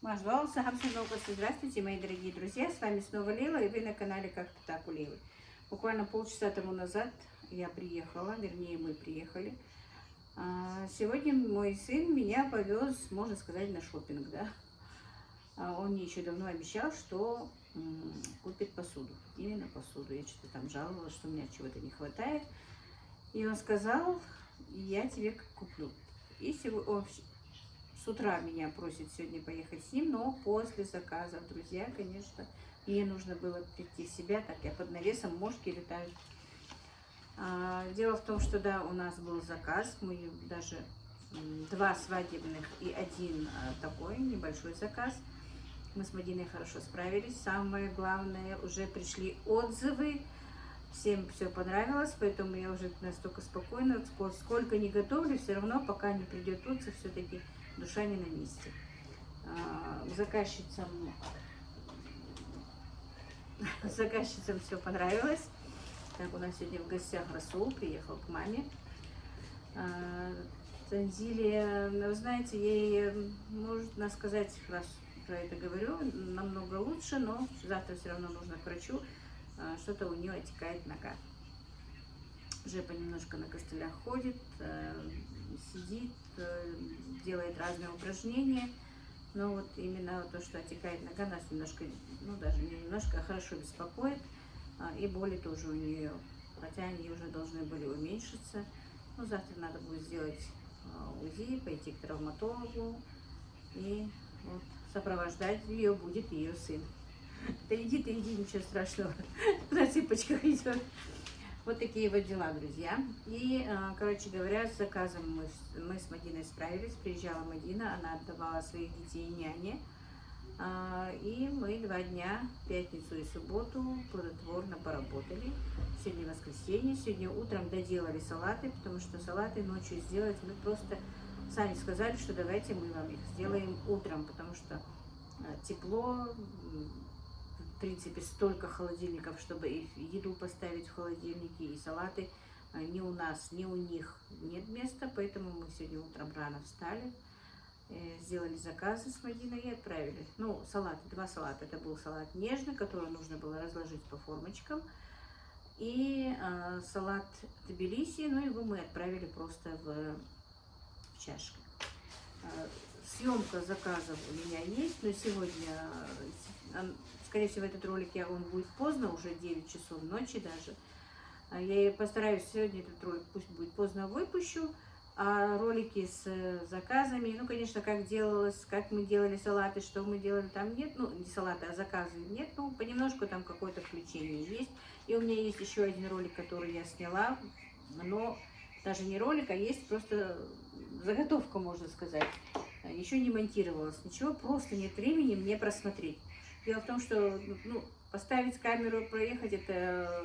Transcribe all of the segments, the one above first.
Здравствуйте, мои дорогие друзья, с вами снова Лейла, и вы на канале Как-то так у Лейлы. Буквально полчаса тому назад я приехала, вернее мы приехали. Сегодня мой сын меня повез, можно сказать, на шопинг, да. Он мне еще давно обещал, что купит посуду, именно посуду. Я что-то там жаловалась, что у меня чего-то не хватает. И он сказал, я тебе куплю. И он с утра меня просит сегодня поехать с ним, но после заказа, друзья, конечно, мне нужно было прийти в себя, так я под навесом, мошки летают. Дело в том, что да, у нас был заказ, мы даже 2 свадебных и 1 такой небольшой заказ. Мы с Мадиной хорошо справились. Самое главное, уже пришли отзывы, всем все понравилось, поэтому я уже настолько спокойна, сколько не готовлю, все равно, пока не придет отзыв, все-таки душа не на месте. Заказчицам все понравилось. Так, у нас сегодня в гостях Расул, приехал к маме. Танзилия, вы знаете, ей, можно сказать, раз про это говорю, намного лучше, но завтра все равно нужно к врачу. Что-то у нее отекает нога. Уже понемножку на костылях ходит, сидит, делает разные упражнения. Но вот именно то, что отекает нога, нас немножко, ну даже не немножко, а хорошо беспокоит. И боли тоже у нее, хотя они уже должны были уменьшиться. Но завтра надо будет сделать УЗИ, пойти к травматологу. И вот сопровождать ее будет ее сын. Да иди, ничего страшного, на цыпочках идет. Вот такие вот дела, друзья. И, короче говоря, с заказом мы с Мадиной справились. Приезжала Мадина, она отдавала своих детей няне. И мы 2 дня, пятницу и субботу, плодотворно поработали. Сегодня воскресенье, сегодня утром доделали салаты, потому что салаты ночью сделать мы просто сами сказали, что давайте мы вам их сделаем утром, потому что тепло, в принципе, столько холодильников, чтобы и еду поставить в холодильнике, и салаты. Ни у нас, ни у них нет места, поэтому мы сегодня утром рано встали, сделали заказы с Мадиной и отправили. Ну, салаты, 2 салата. Это был салат нежный, который нужно было разложить по формочкам. И салат Тбилиси, ну его мы отправили просто в чашку. Съемка заказов у меня есть, но сегодня, скорее всего, этот ролик он будет поздно, уже 9 часов ночи даже. Я постараюсь сегодня этот ролик, пусть будет поздно, выпущу. А ролики с заказами, ну, конечно, как делалось, как мы делали салаты, что мы делали, там нет, ну, не салаты, а заказы нет, ну, понемножку там какое-то включение есть. И у меня есть еще один ролик, который я сняла, но даже не ролик, а есть просто заготовка, можно сказать. Еще не монтировалась ничего, просто нет времени мне просмотреть. Дело в том, что, ну, поставить камеру, проехать, это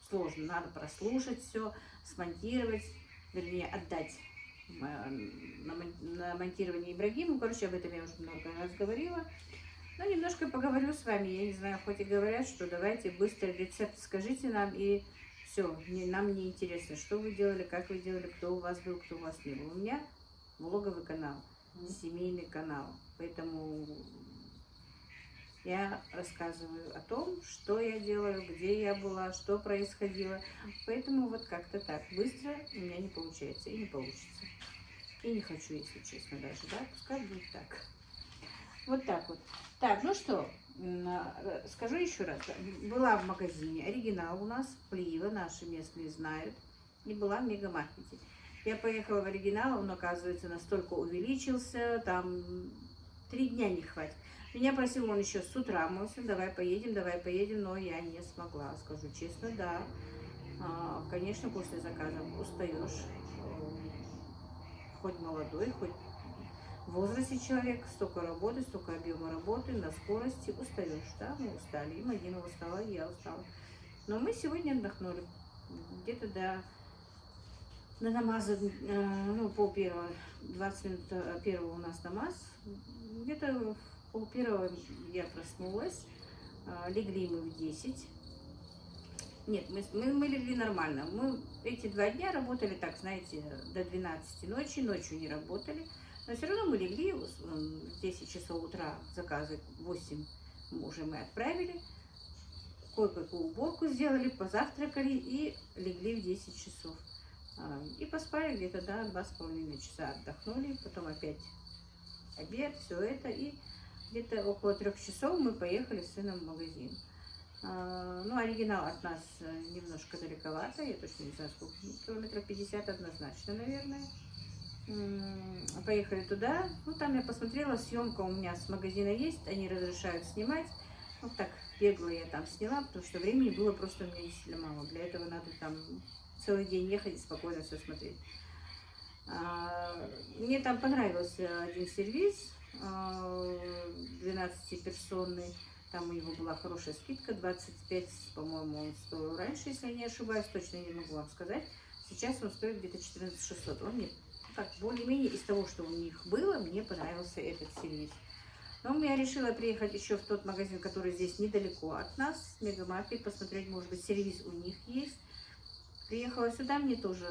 сложно, надо прослушать все, смонтировать, вернее, отдать на монтирование Ибрагиму. Короче, об этом я уже много раз говорила. Но немножко поговорю с вами. Я не знаю, хоть и говорят, что давайте быстро рецепт скажите нам, и все, нам не интересно, что вы делали, как вы делали, кто у вас был, кто у вас не был. У меня влоговый канал, семейный канал, поэтому я рассказываю о том, что я делаю, где я была, что происходило. Поэтому вот как-то так. Быстро у меня не получается и не получится. И не хочу, если честно, даже, да? Пускай будет так. Вот так вот. Так, ну что, скажу еще раз. Была в магазине Оригинал у нас, Плиева, наши местные знают. И была в Мегамаркете. Я поехала в Оригинал, он, оказывается, настолько увеличился, там 3 дня не хватит. Меня просил он еще с утра, мой сын, давай поедем, но я не смогла, скажу честно, да. Конечно, после заказа устаешь, хоть молодой, хоть в возрасте человек, столько работы, столько объема работы, на скорости, устаешь, да, мы устали, и Мадина устала, и я устала. Но мы сегодня отдохнули, где-то до намаза, ну, пол-первого, 20 минут первого у нас намаз, где-то пол-первого я проснулась, легли мы в 10. Нет, мы легли нормально. Мы эти 2 дня работали так, знаете, до 12 ночи, ночью не работали. Но все равно мы легли, в 10 часов утра заказы, 8 уже мы отправили, кое-какую уборку сделали, позавтракали и легли в 10 часов. И поспали где-то, да, 2,5 часа отдохнули, потом опять обед, все это, и где-то около 3 часов мы поехали с сыном в магазин. Ну, оригинал от нас немножко далековато, я точно не знаю, сколько, километров 50 однозначно, наверное. Поехали туда, ну, там я посмотрела, съемка у меня с магазина есть, они разрешают снимать. Вот так бегло я там сняла, потому что времени было просто у меня действительно мало. Для этого надо там целый день ехать и спокойно все смотреть. Мне там понравился один сервис, 12-персонный. Там у него была хорошая скидка, 25, по-моему, он стоил раньше, если я не ошибаюсь, точно не могу вам сказать. Сейчас он стоит где-то 14 600. Он мне, так, более-менее из того, что у них было, мне понравился этот сервис. Но я решила приехать еще в тот магазин, который здесь недалеко от нас, Мегамаркет, посмотреть, может быть, сервис у них есть. Приехала сюда, мне тоже,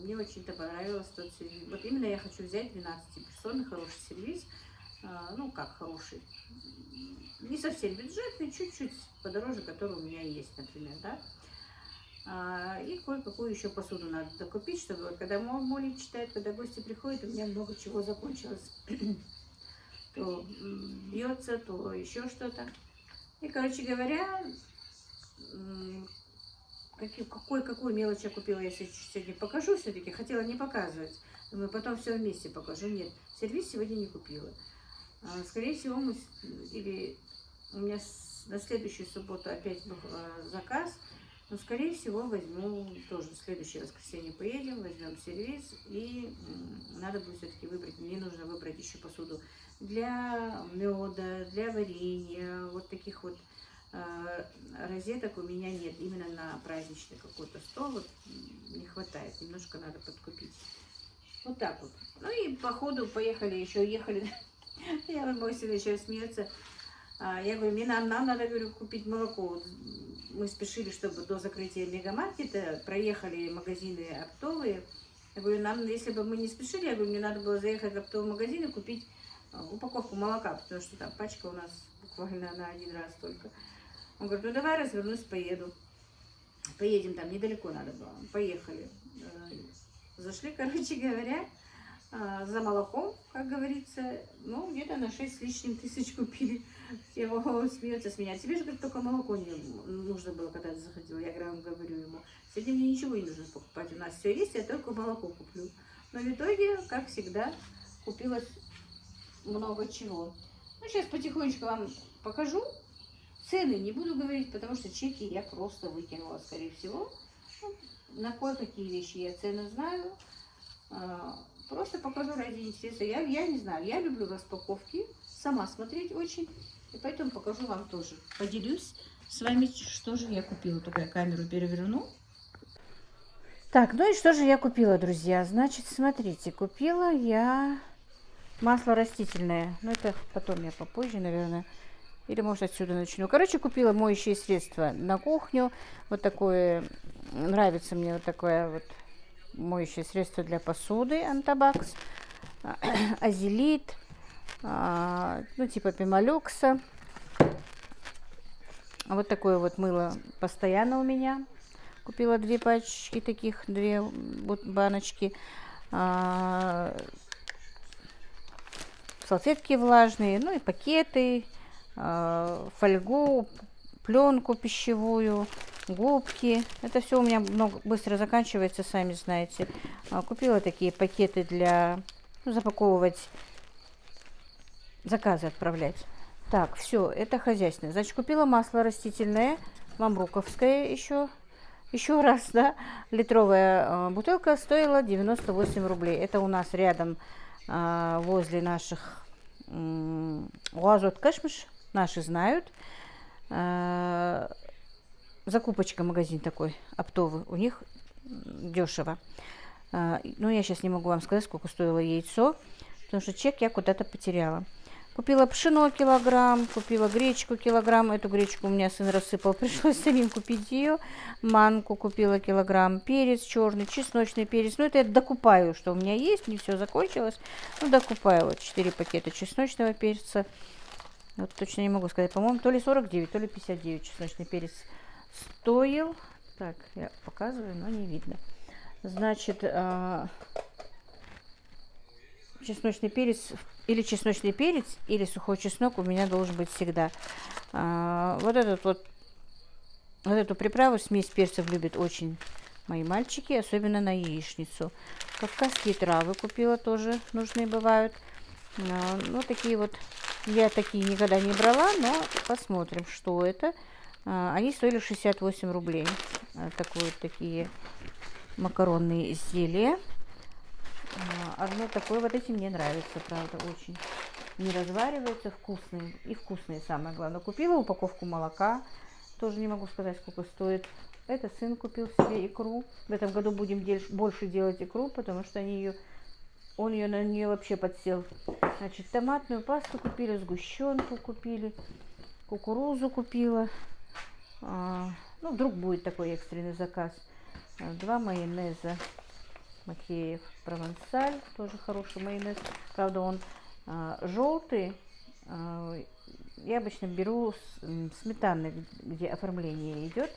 не очень-то понравилось тот сервис. Вот именно я хочу взять 12-персонный хороший сервис. Ну, как хороший. Не совсем бюджетный, чуть-чуть подороже, который у меня есть, например, да. И кое-какую еще посуду надо докупить, чтобы вот, когда Молли читает, когда гости приходят, у меня много чего закончилось. То бьется, то еще что-то. И, короче говоря, какую мелочь я купила, я сегодня покажу все-таки. Хотела не показывать. Думаю, потом все вместе покажу. Нет, сервис сегодня не купила. Скорее всего, или у меня на следующую субботу опять заказ. Но, скорее всего, возьму тоже в следующее воскресенье поедем, возьмем сервис. И надо будет все-таки выбрать. Мне нужно выбрать еще посуду для меда, для варенья. Вот таких вот розеток у меня нет. Именно на праздничный какой-то стол вот не хватает. Немножко надо подкупить. Вот так вот. Ну и по ходу ехали. Мой сын еще смеется. Я говорю, нам надо, говорю, купить молоко. Мы спешили, чтобы до закрытия Мегамаркета проехали магазины оптовые. Я говорю, если бы мы не спешили, я говорю, мне надо было заехать в оптовый магазин и купить упаковку молока, потому что там пачка у нас буквально на один раз только. Он говорит, ну давай развернусь, поеду. Поедем, там недалеко надо было. Поехали. Зашли, короче говоря, за молоком, как говорится, ну, где-то на 6 с лишним тысяч купили. Его смеется с меня. Тебе же, говорит, только молоко не нужно было, когда ты заходила. Я говорю ему, сегодня мне ничего не нужно покупать. У нас все есть, я только молоко куплю. Но в итоге, как всегда, купила много чего. Ну, сейчас потихонечку вам покажу. Цены не буду говорить, потому что чеки я просто выкинула, скорее всего. На кое-какие вещи я цены знаю. Просто покажу ради интереса. Я не знаю, я люблю распаковки, сама смотреть очень. И поэтому покажу вам тоже. Поделюсь с вами, что же я купила. Только я камеру переверну. Так, ну и что же я купила, друзья? Значит, смотрите, купила я масло растительное. Ну, это потом я попозже, наверное. Или, может, отсюда начну. Короче, купила моющее средство на кухню. Вот такое, нравится мне вот такое вот моющее средство для посуды Антабакс. Азелит. Ну, типа Пемолюкса. Вот такое вот мыло постоянно у меня. Купила 2 пачки таких, 2 баночки. Салфетки влажные, ну и пакеты, фольгу, пленку пищевую, губки. Это все у меня быстро заканчивается, сами знаете. Купила такие пакеты для запаковывать, заказы отправлять. Так, все, это хозяйственное. Значит, купила масло растительное, мамруковское еще раз, да. Литровая бутылка стоила 98 рублей. Это у нас рядом возле наших Уазот Кашмиш, наши знают. Закупочка, магазин такой оптовый, у них дешево. Ну, я сейчас не могу вам сказать, сколько стоило яйцо, потому что чек я куда-то потеряла. Купила пшено килограмм, купила гречку килограмм. Эту гречку у меня сын рассыпал, пришлось самим купить ее. Манку купила килограмм, перец черный, чесночный перец. Ну, это я докупаю, что у меня есть, не все закончилось. Ну, докупаю вот 4 пакета чесночного перца. Вот точно не могу сказать, по-моему, то ли 49, то ли 59 чесночный перец стоил. Так, я показываю, но не видно. Значит, чесночный перец, или сухой чеснок у меня должен быть всегда. Вот эту приправу, смесь перцев любят очень мои мальчики, особенно на яичницу. Кавказские травы купила, тоже нужные бывают. Ну, такие вот, я такие никогда не брала, но посмотрим, что это. Они стоили 68 рублей. Такие макаронные изделия. Одно такое, вот эти мне нравятся, правда, очень. Не развариваются, вкусные. И вкусные, самое главное. Купила упаковку молока. Тоже не могу сказать, сколько стоит. Это сын купил себе икру. В этом году будем больше делать икру, потому что он на нее вообще подсел. Значит, томатную пасту купили, сгущенку купили, кукурузу купила. Ну, вдруг будет такой экстренный заказ. 2 майонеза Махеев Провансаль, тоже хороший майонез. Правда, он желтый. Я обычно беру сметанный, где оформление идет.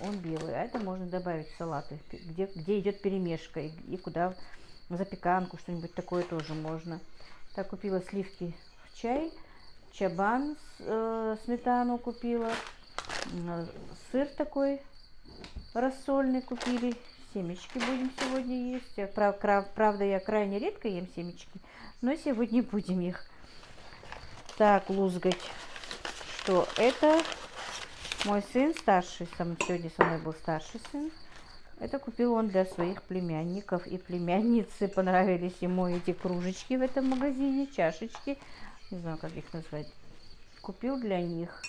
Он белый. А это можно добавить в салаты, где идет перемешка. И куда в запеканку, что-нибудь такое тоже можно. Так, купила сливки в чай. Чабан, сметану купила. Сыр такой рассольный купили. Семечки будем сегодня есть. Правда, я крайне редко ем семечки, но сегодня будем их. Так, лузгать. Что это? Мой сын старший, сегодня со мной был старший сын. Это купил он для своих племянников и племянницы. Понравились ему эти кружечки в этом магазине, чашечки. Не знаю, как их назвать. Купил для них.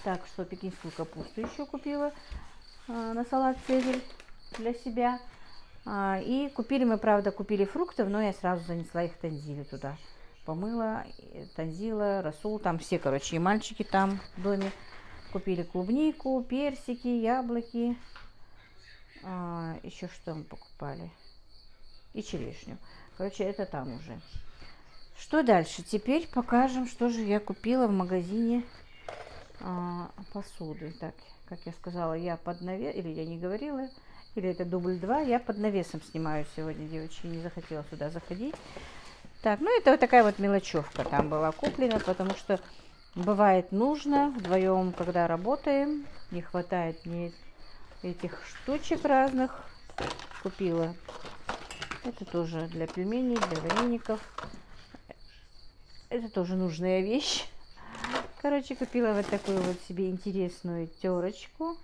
Так, что пекинскую капусту еще купила на салат цезарь для себя. И мы, правда, купили фруктов, но я сразу занесла их танзили туда. Помыла, танзила, рассол, там все, короче, и мальчики там в доме. Купили клубнику, персики, яблоки. Еще что мы покупали? И черешню. Короче, это там уже. Что дальше? Теперь покажем, что же я купила в магазине посуды. Так, как я сказала, я под навес, или я не говорила, или это дубль 2, я под навесом снимаю сегодня, девочки, не захотела сюда заходить. Так, ну это вот такая вот мелочевка там была куплена, потому что бывает нужно вдвоем, когда работаем, не хватает мне этих штучек разных. Купила. Это тоже для пельменей, для вареников. Это тоже нужная вещь. Короче, купила вот такую вот себе интересную терочку.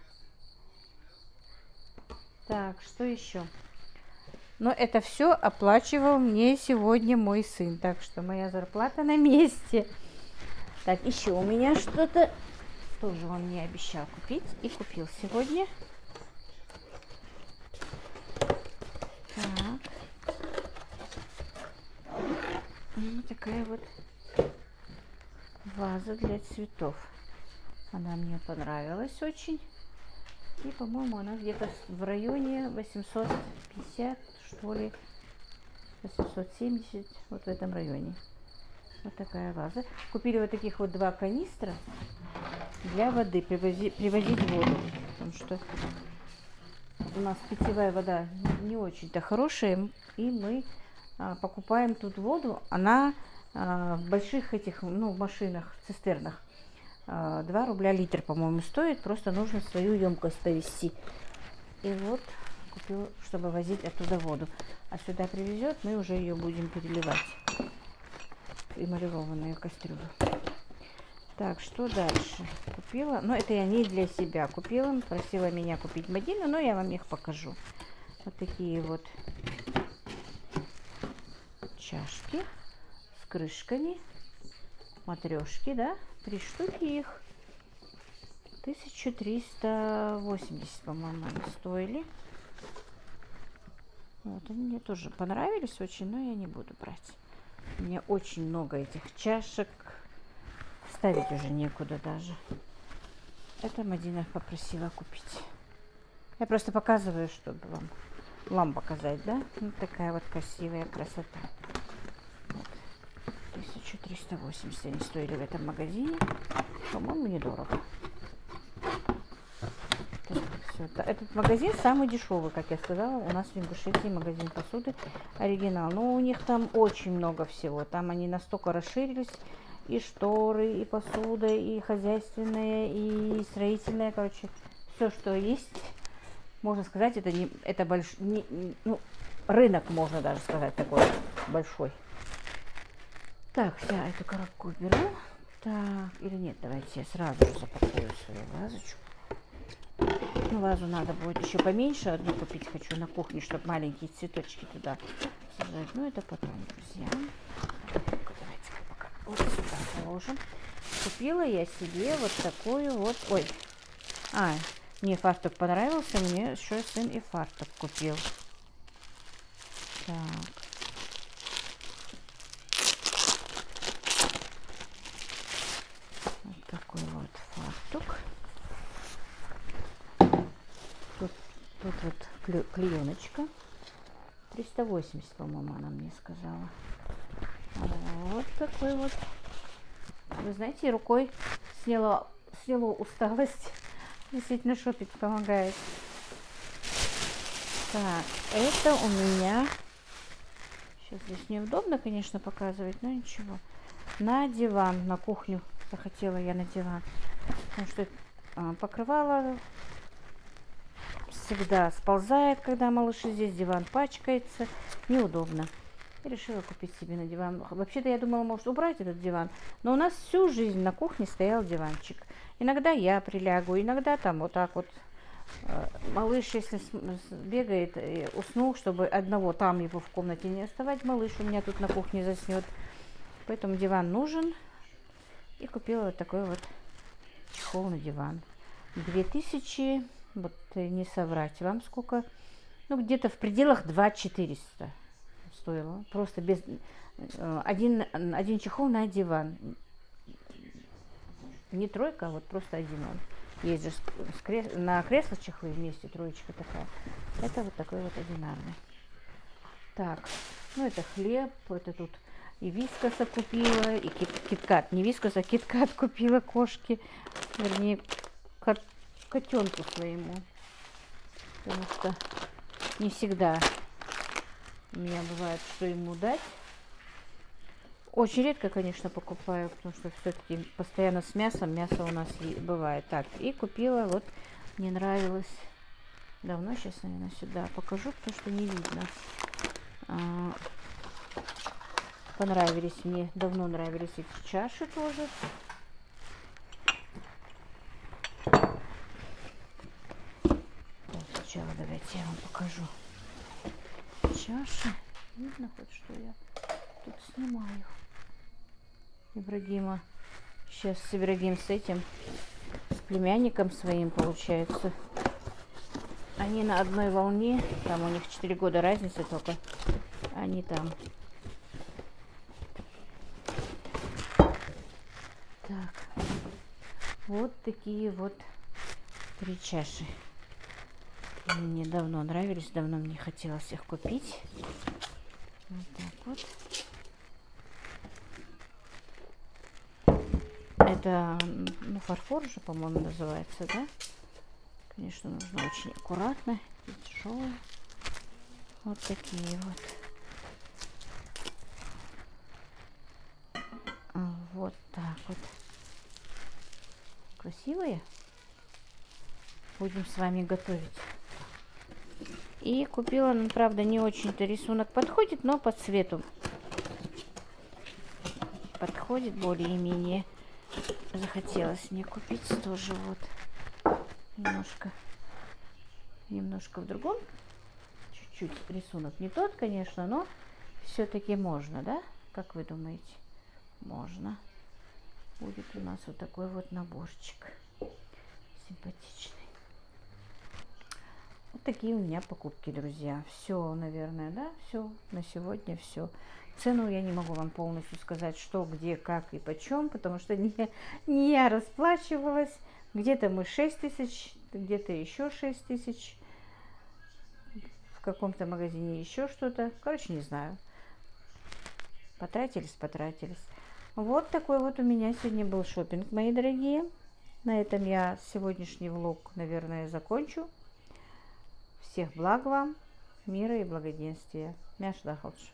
Так, что еще? Но это все оплачивал мне сегодня мой сын. Так что моя зарплата на месте. Так, еще у меня что-то тоже он мне обещал купить. И купил сегодня. Так. Вот такая вот ваза для цветов. Она мне понравилась очень. И, по-моему, она где-то в районе 850, что ли, 870, вот в этом районе. Вот такая ваза. Купили вот таких вот 2 канистра для воды, привозить воду. Потому что у нас питьевая вода не очень-то хорошая, и мы покупаем тут воду. Она в больших этих, в машинах, в цистернах. 2 рубля литр, по-моему, стоит. Просто нужно свою емкость повезти. И вот купил, чтобы возить оттуда воду. А сюда привезет, мы уже ее будем переливать. Эмалированную кастрюлю. Так, что дальше? Купила. Но это я не для себя купила. Просила меня купить Мадина, но я вам их покажу. Вот такие вот чашки с крышками. Матрешки, да? 3 штуки их. 1380, по-моему, они стоили. Вот, они мне тоже понравились очень, но я не буду брать. У меня очень много этих чашек. Ставить уже некуда даже. Это Мадина попросила купить. Я просто показываю, чтобы вам показать, да? Вот такая вот красивая красота. Вот. 1380 они стоили в этом магазине. По-моему, недорого. Все. Этот магазин самый дешевый, как я сказала. У нас в Ингушетии магазин посуды оригинал. Но у них там очень много всего. Там они настолько расширились. И шторы, и посуда, и хозяйственные, и строительные. Короче, все, что есть. Можно сказать, это большой, ну, рынок, можно даже сказать, такой большой. Так, я эту коробку уберу. Так, или нет, давайте я сразу же запакую свою вазочку. Ну, вазу надо будет еще поменьше одну купить. Хочу на кухне, чтобы маленькие цветочки туда сажать. Ну, это потом, друзья. Давайте пока вот сюда положим. Купила я себе вот такую вот... Ой, мне фартук понравился. Мне еще сын и фартук купил. Так. Вот такой вот фартук. Тут вот клееночка. 380, по-моему, она мне сказала. Вот такой вот. Вы знаете, рукой сняло усталость. Действительно, шопинг помогает. Так, это у меня... Сейчас здесь неудобно, конечно, показывать, но ничего. На диван, на кухню захотела я на диван. Потому что покрывало всегда сползает, когда малыши здесь, диван пачкается. Неудобно. И решила купить себе на диван. Вообще-то я думала, может, убрать этот диван. Но у нас всю жизнь на кухне стоял диванчик. Иногда я прилягу, иногда там вот так вот. Малыш, если бегает и уснул, чтобы одного там его в комнате не оставать, малыш у меня тут на кухне заснет. Поэтому диван нужен. И купила вот такой вот чехол на диван. 2000, вот не соврать вам сколько, ну где-то в пределах 2400 стоило. Просто без один чехол на диван. Не тройка, а вот просто один он. Есть же на кресло чехлы вместе, троечка такая. Это вот такой вот одинарный. Так, ну это хлеб, это тут и вискоса купила, и киткат. Не вискос, а киткат купила кошке, вернее, котенку своему. Потому что не всегда у меня бывает, что ему дать. Очень редко, конечно, покупаю, потому что все-таки постоянно с мясом. Мясо у нас бывает. Так, и купила, вот, мне нравилось. Давно сейчас, наверное, сюда покажу, потому что не видно. Понравились мне, давно нравились эти чаши тоже. Так, сначала давайте я вам покажу чаши. Видно хоть, что я тут снимаю. Ибрагима. Сейчас с Ибрагим с этим, с племянником своим, получается. Они на одной волне. Там у них 4 года разница только. Они там. Так. Вот такие вот 3 чаши. Мне давно нравились. Давно мне хотелось их купить. Вот так вот. Это, ну, фарфор же, по-моему, называется, да? Конечно, нужно очень аккуратно и тяжело. Вот такие вот. Вот так вот. Красивые. Будем с вами готовить. И купила, ну, правда, не очень-то рисунок подходит, но по цвету подходит более-менее. Захотелось мне купить тоже вот немножко в другом. Чуть-чуть рисунок не тот, конечно, но все-таки можно, да? Как вы думаете? Можно. Будет у нас вот такой вот наборчик. Симпатичный. Вот такие у меня покупки, друзья. Все, наверное, да? Все. На сегодня все. Цену я не могу вам полностью сказать, что, где, как и почем, потому что не я расплачивалась. Где-то мы 6 тысяч, где-то еще 6 тысяч, в каком-то магазине еще что-то. Короче, не знаю. Потратились. Вот такой вот у меня сегодня был шопинг, мои дорогие. На этом я сегодняшний влог, наверное, закончу. Всех благ вам, мира и благоденствия. Мяш Дахалш.